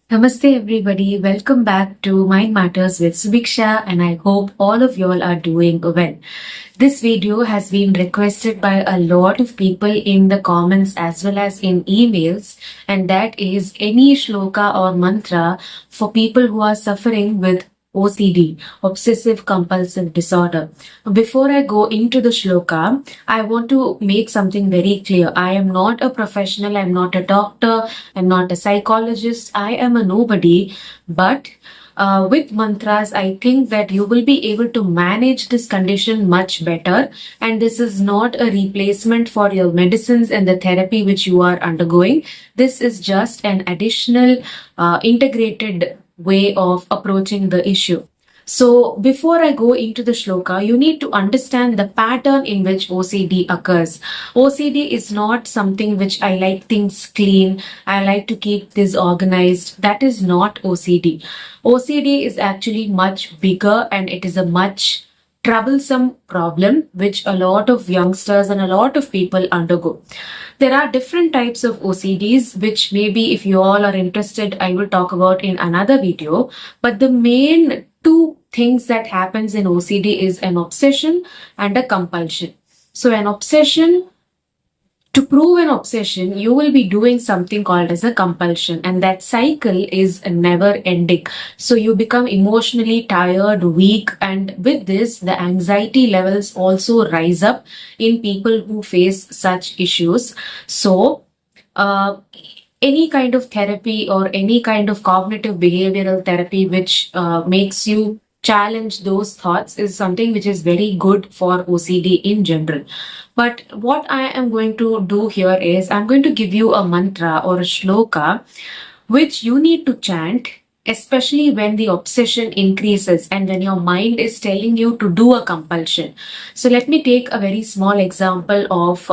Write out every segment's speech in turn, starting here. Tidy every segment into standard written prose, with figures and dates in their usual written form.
Namaste everybody, welcome back to Mind Matters with Subiksha and I hope all of y'all are doing well. This video has been requested by a lot of people in the comments as well as in emails, and that is any shloka or mantra for people who are suffering with OCD, obsessive compulsive disorder. Before I go into the shloka, I want to make something very clear. I am not a professional, I'm not a doctor, I'm not a psychologist, I am a nobody, but with mantras, I think that you will be able to manage this condition much better. And this is not a replacement for your medicines and the therapy which you are undergoing. This is just an additional integrated way of approaching the issue. So before I go into the shloka, you need to understand the pattern in which OCD occurs. OCD is not something which I like things clean. I like to keep this organized. That is not OCD. OCD is actually much bigger and it is a much troublesome problem which a lot of youngsters and a lot of people undergo. There are different types of OCDs, which maybe if you all are interested, I will talk about in another video. But the main two things that happens in OCD is an obsession and a compulsion. So an obsession, to prove an obsession, you will be doing something called as a compulsion, and that cycle is never ending. So you become emotionally tired, weak, and with this, the anxiety levels also rise up in people who face such issues. So, any kind of therapy or any kind of cognitive behavioral therapy which makes you challenge those thoughts is something which is very good for OCD in general. But what I am going to do here is I'm going to give you a mantra or a shloka which you need to chant, especially when the obsession increases and when your mind is telling you to do a compulsion. So let me take a very small example of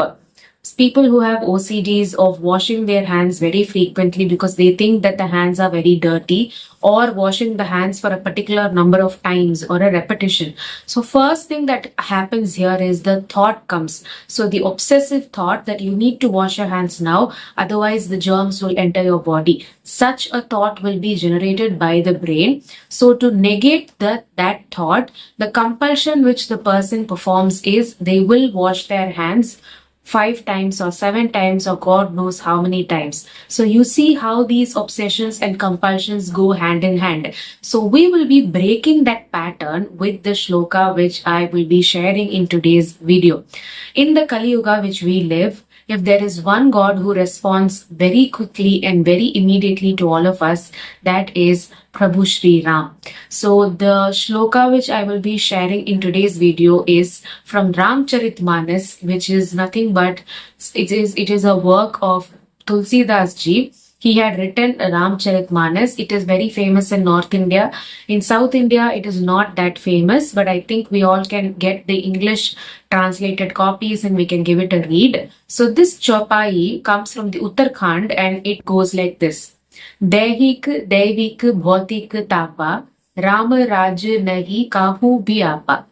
people who have OCDs of washing their hands very frequently because they think that the hands are very dirty, or washing the hands for a particular number of times or a repetition. So first thing that happens here is the thought comes. So the obsessive thought that you need to wash your hands now, otherwise the germs will enter your body. Such a thought will be generated by the brain. So to negate that thought, the compulsion which the person performs is they will wash their hands 5 times or 7 times or God knows how many times. So you see how these obsessions and compulsions go hand in hand. So we will be breaking that pattern with the shloka which I will be sharing in today's video. In the Kali Yuga which we live, if there is one God who responds very quickly and very immediately to all of us, that is Prabhu Shri Ram. So the shloka which I will be sharing in today's video is from Ramcharitmanas, which is nothing but it is a work of Tulsidas ji. He had written Ramcharitmanas. It is very famous in North India. In South India, it is not that famous, but I think we all can get the English translated copies and we can give it a read. So this chaupai comes from the Uttarakhand and it goes like this. Daihik Daivik Bhautik Tapa Ram Raj Nahi Kahu Biapa.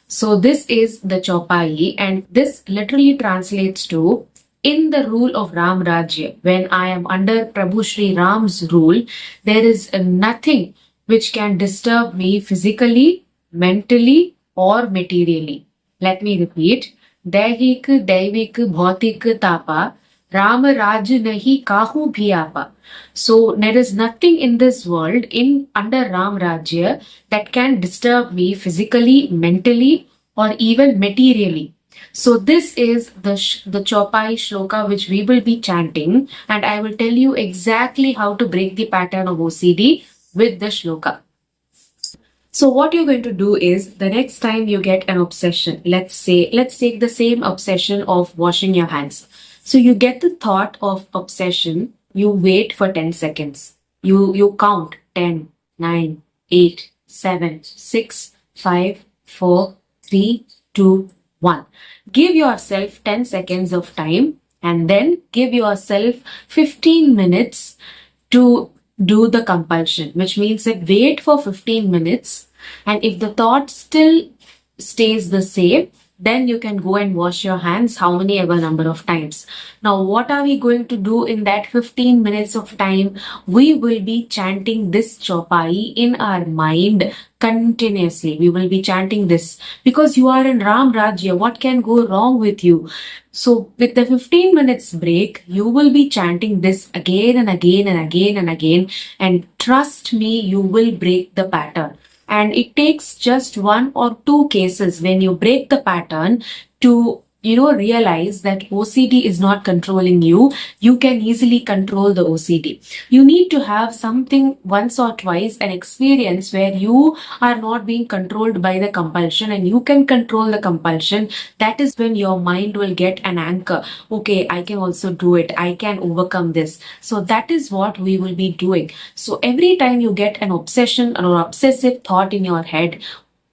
So this is the chaupai and this literally translates to, in the rule of Ram Rajya, when I am under Prabhu Shri Ram's rule, there is nothing which can disturb me physically, mentally, or materially. Let me repeat. Daihik Daivik Bhautik Tapa Ram Raj Nahi Kahu Bhiapa. So there is nothing in this world under Ram Rajya that can disturb me physically, mentally, or even materially. So this is the chaupai shloka which we will be chanting, and I will tell you exactly how to break the pattern of OCD with the shloka. So what you're going to do is, the next time you get an obsession, let's take the same obsession of washing your hands. So you get the thought of obsession, you wait for 10 seconds. You count 10, 9, 8, 7, 6, 5, 4, 3, 2, 1. Give yourself 10 seconds of time and then give yourself 15 minutes to do the compulsion, which means that wait for 15 minutes, and if the thought still stays the same, Then you can go and wash your hands how many ever number of times. Now, what are we going to do in that 15 minutes of time? We will be chanting this chopai in our mind continuously. We will be chanting this because you are in Ram Rajya. What can go wrong with you? So with the 15 minutes break, you will be chanting this again and again and again and again. And trust me, you will break the pattern. And it takes just one or two cases when you break the pattern to realize that OCD is not controlling you. You can easily control the OCD. You need to have something once or twice, an experience where you are not being controlled by the compulsion and you can control the compulsion. That is when your mind will get an anchor. Okay, I can also do it. I can overcome this. So that is what we will be doing. So every time you get an obsession or obsessive thought in your head,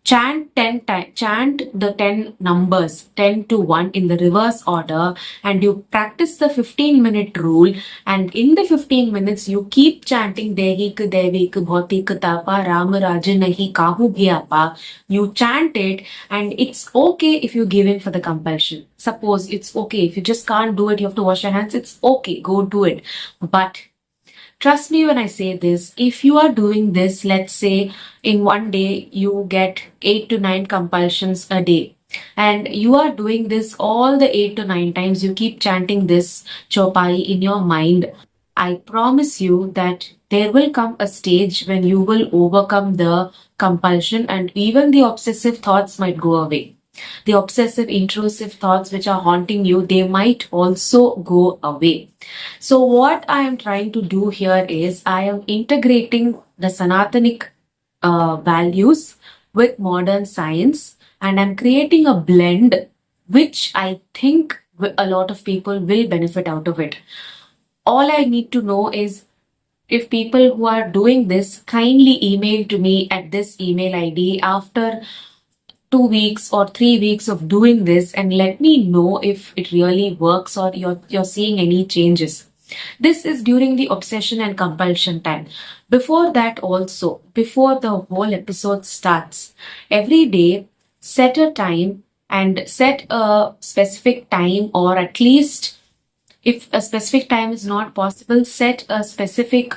chant 10 times, chant the 10 numbers 10 to 1 in the reverse order, and you practice the 15-minute rule. And in the 15 minutes you keep chanting Devik Devik Bhautik Tapa Ram Raj Nahi Kahu Bhi. You chant it, and it's okay if you give in for the compulsion. Suppose it's okay if you just can't do it, you have to wash your hands, it's okay, go do it. But trust me when I say this, if you are doing this, let's say in one day you get 8 to 9 compulsions a day, and you are doing this all the 8 to 9 times, you keep chanting this chopai in your mind, I promise you that there will come a stage when you will overcome the compulsion and even the obsessive thoughts might go away. The obsessive intrusive thoughts which are haunting you, they might also go away. So what I am trying to do here is I am integrating the Sanatanic values with modern science, and I'm creating a blend which I think a lot of people will benefit out of it. All I need to know is if people who are doing this kindly email to me at this email ID after 2 weeks or 3 weeks of doing this, and let me know if it really works or you're seeing any changes. This is during the obsession and compulsion time. Before that also, before the whole episode starts, every day set a time and set a specific time, or at least if a specific time is not possible, set a specific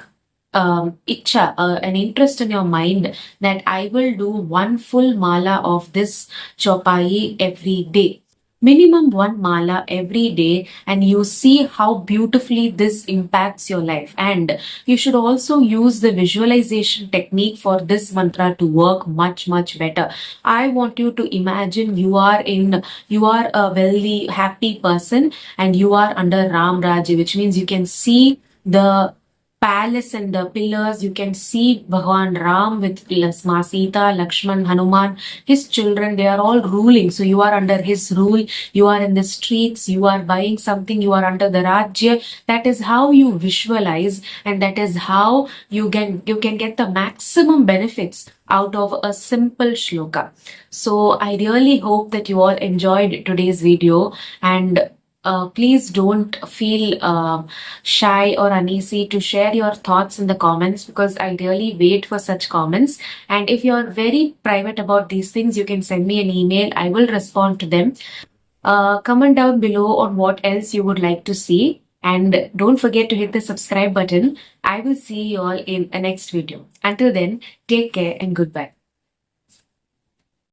itcha, an interest in your mind that I will do one full mala of this chopai every day. Minimum one mala every day, and you see how beautifully this impacts your life. And you should also use the visualization technique for this mantra to work much, much better. I want you to imagine you are a wealthy, happy person and you are under Ram Rajya, which means you can see the palace and the pillars. You can see Bhagwan Ram with Ma Sita, Lakshman, Hanuman, his children, they are all ruling. So you are under his rule, you are in the streets, you are buying something, you are under the Rajya. That is how you visualize, and that is how you can get the maximum benefits out of a simple shloka. So I really hope that you all enjoyed today's video, and please don't feel shy or uneasy to share your thoughts in the comments, because I really wait for such comments. And if you're very private about these things, you can send me an email. I will respond to them. Comment down below on what else you would like to see. And don't forget to hit the subscribe button. I will see you all in a next video. Until then, take care and goodbye.